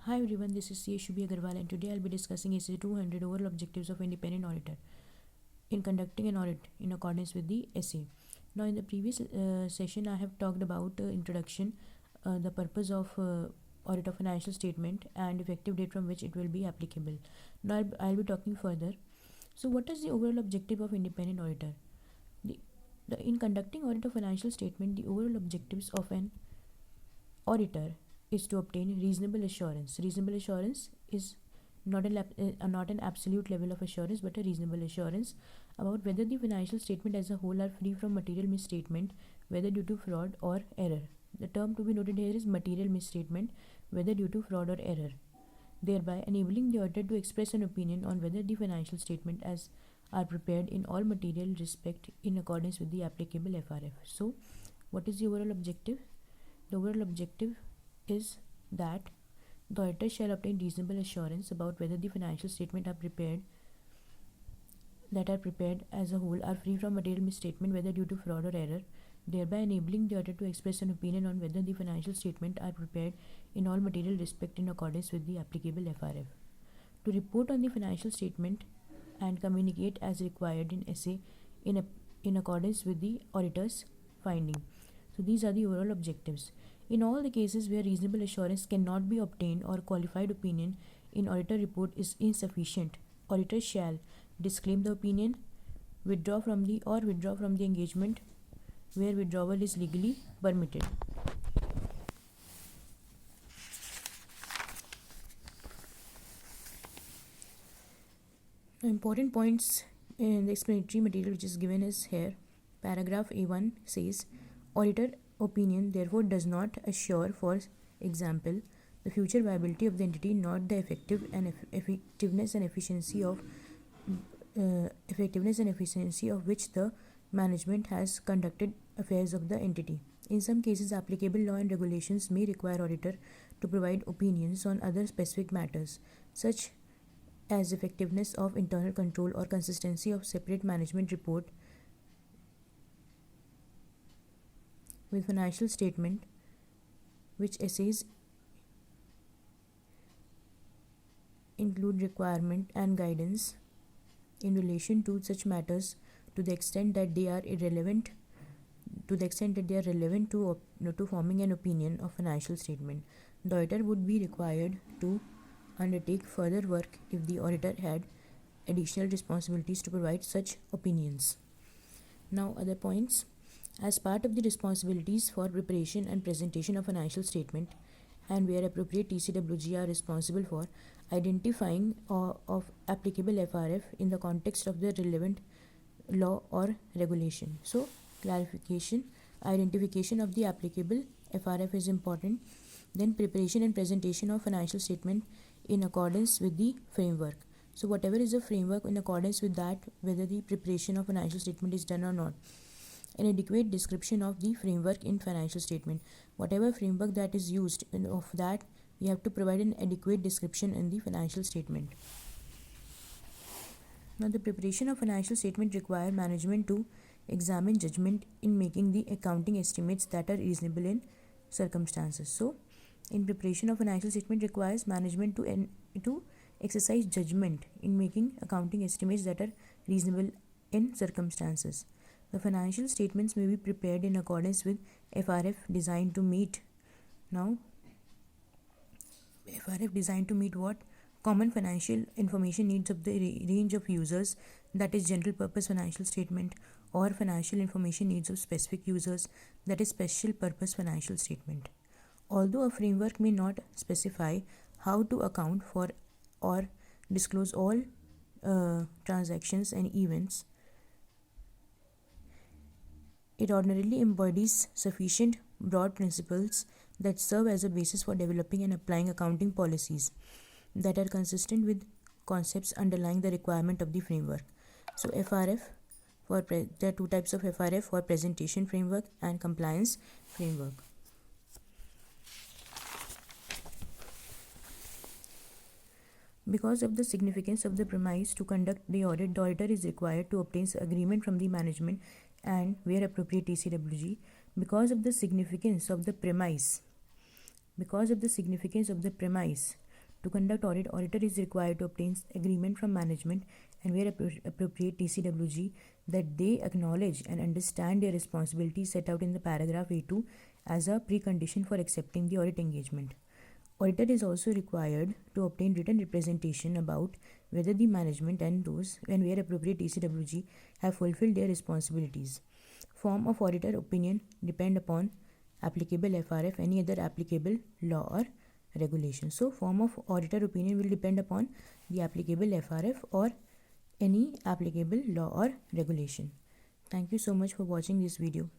Hi everyone, this is C. Shubhi Agarwal and today I'll be discussing ACA 200 overall objectives of independent auditor in conducting an audit in accordance with the SA. Now in the previous session I have talked about introduction, the purpose of audit of financial statement and effective date from which it will be applicable. Now I'll be talking further. So what is the overall objective of independent auditor? The, in conducting audit of financial statement, the overall objectives of an auditor is to obtain reasonable assurance. Reasonable assurance is not an absolute level of assurance, but a reasonable assurance about whether the financial statement as a whole are free from material misstatement, whether due to fraud or error. The term to be noted here is material misstatement, whether due to fraud or error, thereby enabling the auditor to express an opinion on whether the financial statement as are prepared in all material respect in accordance with the applicable FRF. So, what is the overall objective? The overall objective is that the auditor shall obtain reasonable assurance about whether the financial statements that are prepared as a whole are free from material misstatement, whether due to fraud or error, thereby enabling the auditor to express an opinion on whether the financial statements are prepared in all material respect in accordance with the applicable FRF. To report on the financial statement and communicate as required in SA in accordance with the auditor's finding. So these are the overall objectives. In all the cases where reasonable assurance cannot be obtained or qualified opinion in auditor report is insufficient, auditor shall disclaim the opinion, withdraw from the engagement where withdrawal is legally permitted. Now, important points in the explanatory material which is given is here. Paragraph A1 says, auditor opinion therefore does not assure, for example, the future viability of the entity, not the effectiveness and efficiency of which the management has conducted affairs of the entity. In some cases, applicable law and regulations may require auditor to provide opinions on other specific matters, such as effectiveness of internal control or consistency of separate management report with financial statement, which essays include requirement and guidance in relation to such matters to the extent that they are relevant to forming an opinion of financial statement. The auditor would be required to undertake further work if the auditor had additional responsibilities to provide such opinions. Now, other points. As part of the responsibilities for preparation and presentation of financial statement, and where appropriate, TCWG are responsible for identifying of applicable FRF in the context of the relevant law or regulation. So, identification of the applicable FRF is important. Then preparation and presentation of financial statement in accordance with the framework. So whatever is the framework, in accordance with that, whether the preparation of financial statement is done or not. An adequate description of the framework in financial statement. Whatever framework that is used, of that we have to provide an adequate description in the financial statement. Now, the preparation of financial statement require management to examine judgment in making the accounting estimates that are reasonable in circumstances. So, in preparation of financial statement requires management to exercise judgment in making accounting estimates that are reasonable in circumstances. The financial statements may be prepared in accordance with FRF designed to meet. Now, FRF designed to meet what? Common financial information needs of the range of users, that is general purpose financial statement, or financial information needs of specific users, that is special purpose financial statement. Although a framework may not specify how to account for or disclose all transactions and events, it ordinarily embodies sufficient broad principles that serve as a basis for developing and applying accounting policies that are consistent with concepts underlying the requirement of the framework. So FRF, there are two types of FRF, for presentation framework and compliance framework. Because of the significance of the premise to conduct the audit, the auditor is required to obtain agreement from the management and, where appropriate, TCWG. Because of the significance of the premise To conduct audit, auditor is required to obtain agreement from management and where appropriate TCWG that they acknowledge and understand their responsibilities set out in the paragraph A2 as a precondition for accepting the audit engagement. Auditor is also required to obtain written representation about whether the management and those and where appropriate TCWG have fulfilled their responsibilities. Form of auditor opinion depend upon applicable FRF, any other applicable law or regulation. So form of auditor opinion will depend upon the applicable FRF or any applicable law or regulation. Thank you so much for watching this video.